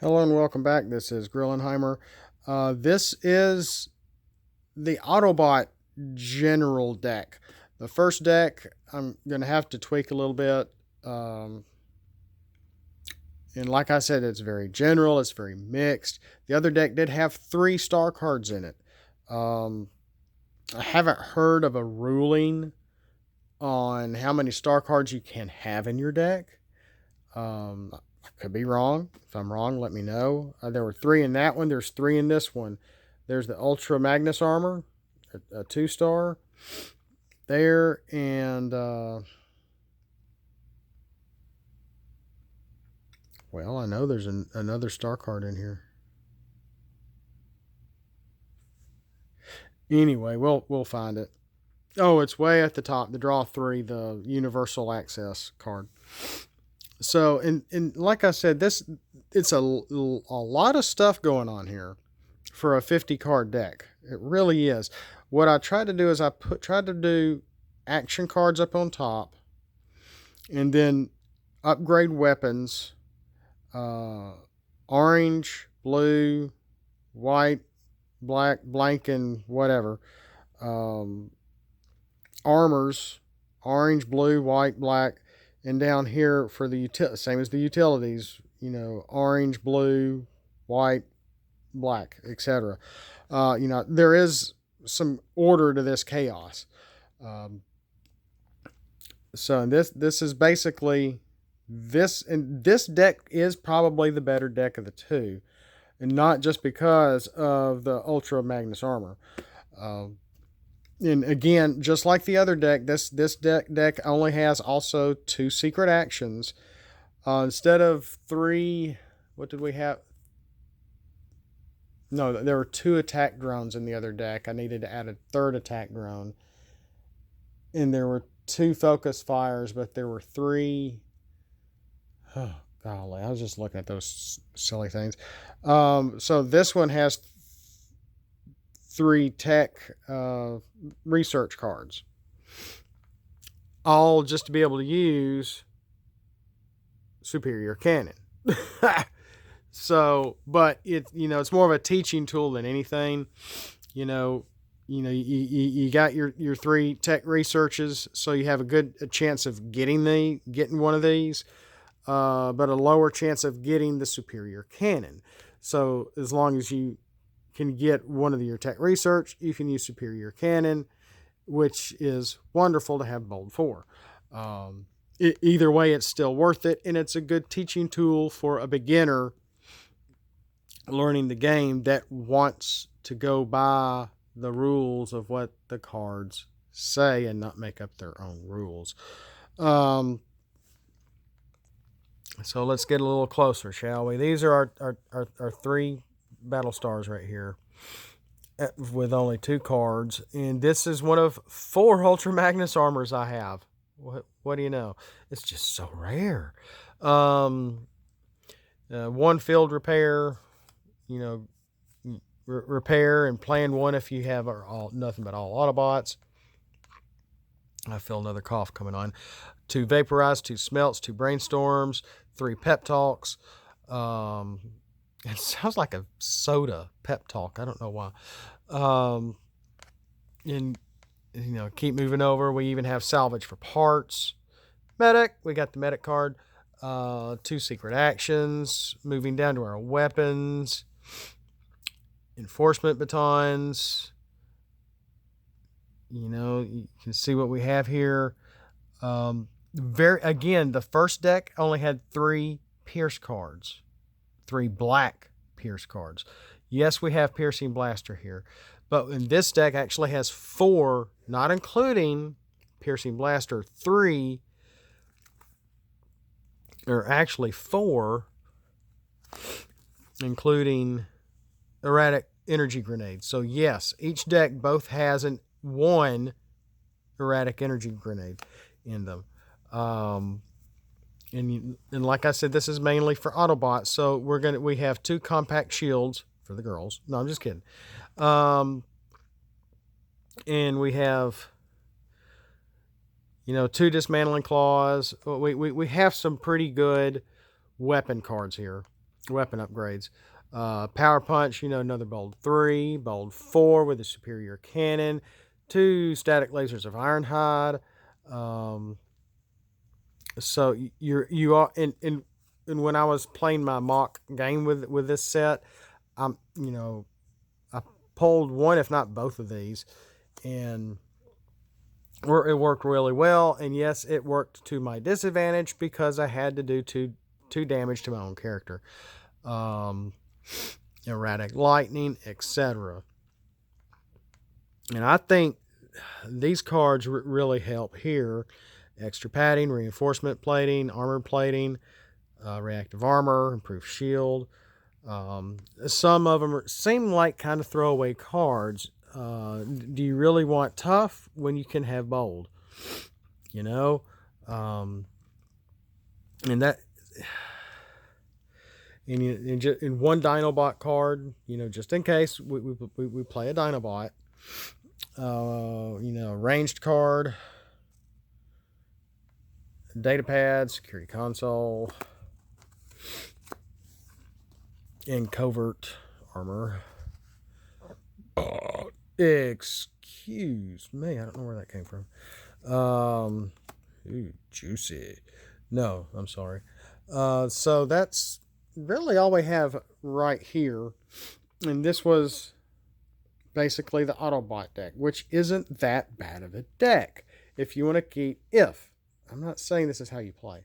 Hello and welcome back. This is Grillenheimer. This is the Autobot general deck. The first deck I'm going to have to tweak a little bit. And like I said, it's very general, it's very mixed. The other deck did have 3 star cards in it. I haven't heard of a ruling on how many star cards you can have in your deck. I could be wrong. If I'm wrong, let me know. There were 3 in that one. There's 3 in this one. There's the Ultra Magnus Armor, a 2 star there, and well, I know there's another star card in here. Anyway, we'll find it. Oh, it's way at the top. The draw 3, the Universal Access card. So, and like I said, it's a lot of stuff going on here for a 50 card deck. It really is. What I tried to do is tried to do action cards up on top, and then upgrade weapons, orange, blue, white, black, blank, and whatever. Armors, orange, blue, white, black. And down here for the same as the utilities, orange, blue, white, black, etc. There is some order to this chaos. So this is basically this, and this deck is probably the better deck of the two, and not just because of the Ultra Magnus Armor. And again, just like the other deck, this deck only has also 2 secret actions. Instead of 3, what did we have? No, there were 2 attack drones in the other deck. I needed to add a 3rd attack drone. And there were 2 focus fires, but there were 3... Oh, golly, I was just looking at those silly things. So this one has 3 tech research cards, all just to be able to use superior cannon. So, but it's more of a teaching tool than anything. You got your 3 tech researches, so you have a chance of getting one of these, but a lower chance of getting the superior cannon. So as long as you can get one of your tech research, you can use superior cannon, which is wonderful to have bold 4. Either way, it's still worth it, and it's a good teaching tool for a beginner learning the game that wants to go by the rules of what the cards say and not make up their own rules. So let's get a little closer, shall we? These are our 3 battle stars right here with only 2 cards, and this is one of 4 Ultra Magnus Armors I have. What do you know? It's just so rare. 1 field repair, repair and plan 1 if you have nothing but all Autobots. I feel another cough coming on. 2 vaporize, 2 smelts, 2 brainstorms, 3 pep talks. It sounds like a soda pep talk. I don't know why. And keep moving over. We even have salvage for parts. Medic. We got the medic card. 2 secret actions. Moving down to our weapons. Enforcement batons. You can see what we have here. Again, the first deck only had 3 Pierce cards. 3 black Pierce cards. Yes, we have Piercing Blaster here, but in this deck actually has 4, not including Piercing Blaster, 3, or actually 4, including Erratic Energy Grenade. So yes, each deck both has 1 Erratic Energy Grenade in them. And like I said, this is mainly for Autobots. So we have 2 compact shields for the girls. No, I'm just kidding. And we have, 2 dismantling claws. We have some pretty good weapon cards here. weapon upgrades. Power Punch, another Bold 3, Bold 4 with a superior cannon, 2 static lasers of Ironhide. So you are and when I was playing my mock game with this set, I pulled one, if not both of these, and it worked really well. And yes, it worked to my disadvantage because I had to do two damage to my own character. Erratic lightning, etc. And I think these cards really help here. Extra padding, reinforcement plating, armor plating, reactive armor, improved shield. Some of them seem like kind of throwaway cards. Do you really want tough when you can have bold? And that in one Dinobot card, just in case we play a Dinobot, ranged card, data pad, security console, and covert armor. Excuse me, I don't know where that came from. Juicy. No, I'm sorry. So that's really all we have right here. And this was basically the Autobot deck, which isn't that bad of a deck. If you want to keep, I'm not saying this is how you play.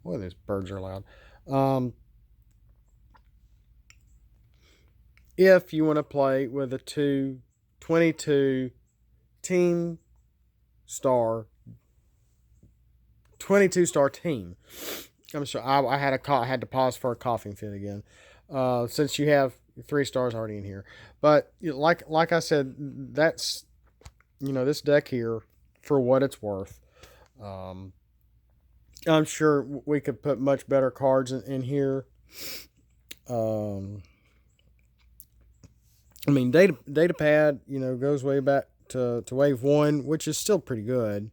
Boy, these birds are loud. If you want to play with a 22 team star 22 star team. I'm sorry, I had to pause for a coughing fit again. Since you have 3 stars already in here. But like I said, that's this deck here, for what it's worth. I'm sure we could put much better cards in here. Data pad, goes way back to wave 1, which is still pretty good.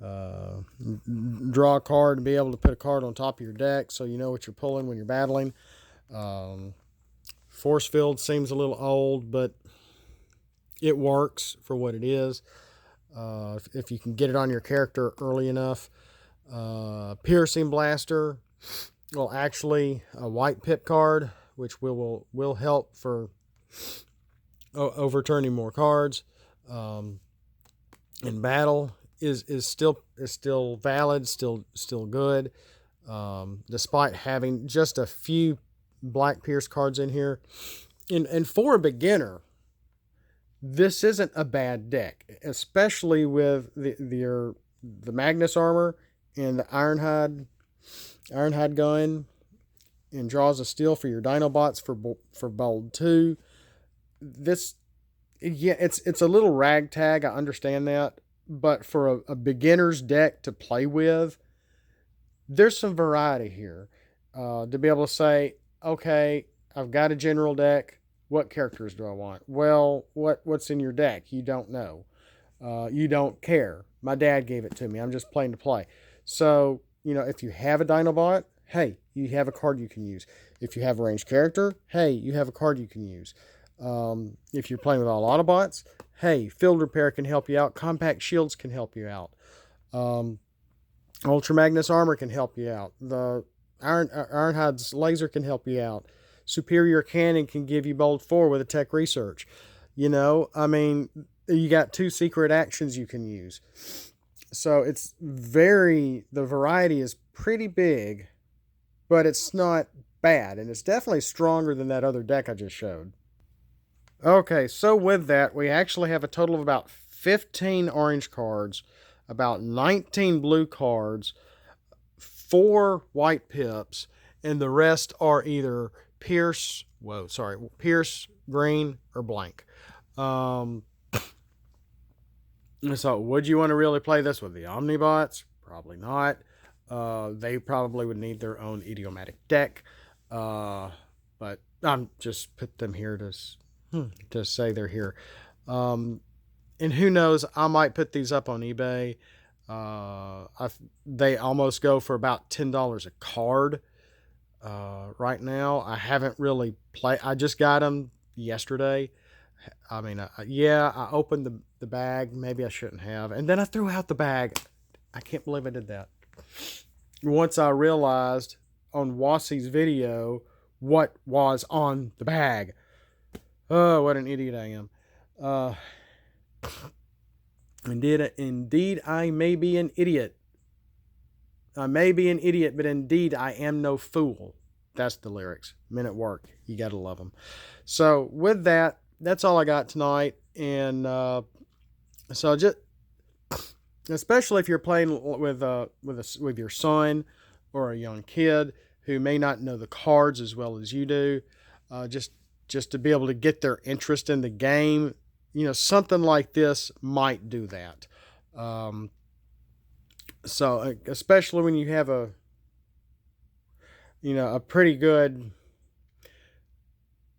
Draw a card and be able to put a card on top of your deck so you know what you're pulling when you're battling. Force field seems a little old, but it works for what it is. If you can get it on your character early enough. Piercing blaster, well, actually a white pip card, which will help for overturning more cards in battle. Is still valid, still good, despite having just a few black pierce cards in here. And for a beginner, this isn't a bad deck, especially with the Magnus armor and the Ironhide gun, and draws a steel for your Dinobots for Bold 2. It's a little ragtag, I understand that. But for a beginner's deck to play with, there's some variety here. To be able to say, okay, I've got a general deck. What characters do I want? Well, what's in your deck? You don't know. You don't care. My dad gave it to me. I'm just playing to play. So, if you have a Dinobot, hey, you have a card you can use. If you have a ranged character, hey, you have a card you can use. If you're playing with all Autobots, hey, field repair can help you out. Compact shields can help you out. Ultra Magnus armor can help you out. The Ironhide's laser can help you out. Superior cannon can give you Bold 4 with a tech research. You got 2 secret actions you can use. So the variety is pretty big, but it's not bad. And it's definitely stronger than that other deck I just showed. Okay, so with that, we actually have a total of about 15 orange cards, about 19 blue cards, 4 white pips, and the rest are either Pierce, green, or blank. So would you want to really play this with the Omnibots? Probably not. They probably would need their own idiomatic deck. But I'm just put them here to say they're here. And who knows, I might put these up on eBay. They almost go for about $10 a card right now. I haven't really played. I just got them yesterday. I mean, yeah, I opened the bag. Maybe I shouldn't have. And then I threw out the bag. I can't believe I did that. Once I realized on Wassie's video what was on the bag. Oh, what an idiot I am. Uh, indeed, I may be an idiot. I may be an idiot, but indeed, I am no fool. That's the lyrics. Men at Work. You got to love them. So, with that, that's all I got tonight. And so, just especially if you're playing with your son or a young kid who may not know the cards as well as you do, just to be able to get their interest in the game, something like this might do that. So especially when you have a pretty good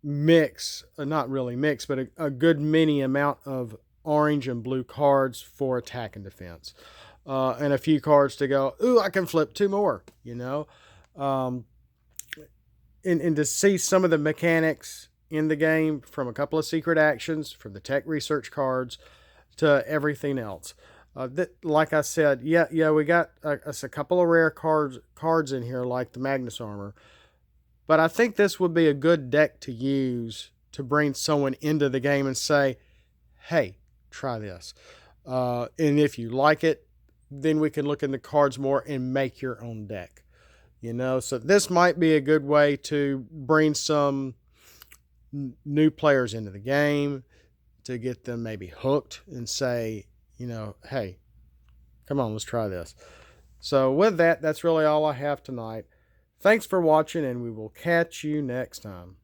mix, not really mix, but a good many amount of orange and blue cards for attack and defense, and a few cards to go, ooh, I can flip two more, and to see some of the mechanics in the game, from a couple of secret actions, from the tech research cards to everything else. Like I said, yeah, we got a couple of rare cards in here, like the Magnus Armor. But I think this would be a good deck to use to bring someone into the game and say, hey, try this. And if you like it, then we can look in the cards more and make your own deck. So this might be a good way to bring some new players into the game, to get them maybe hooked and say, hey, come on, let's try this. So with that, that's really all I have tonight. Thanks for watching, and we will catch you next time.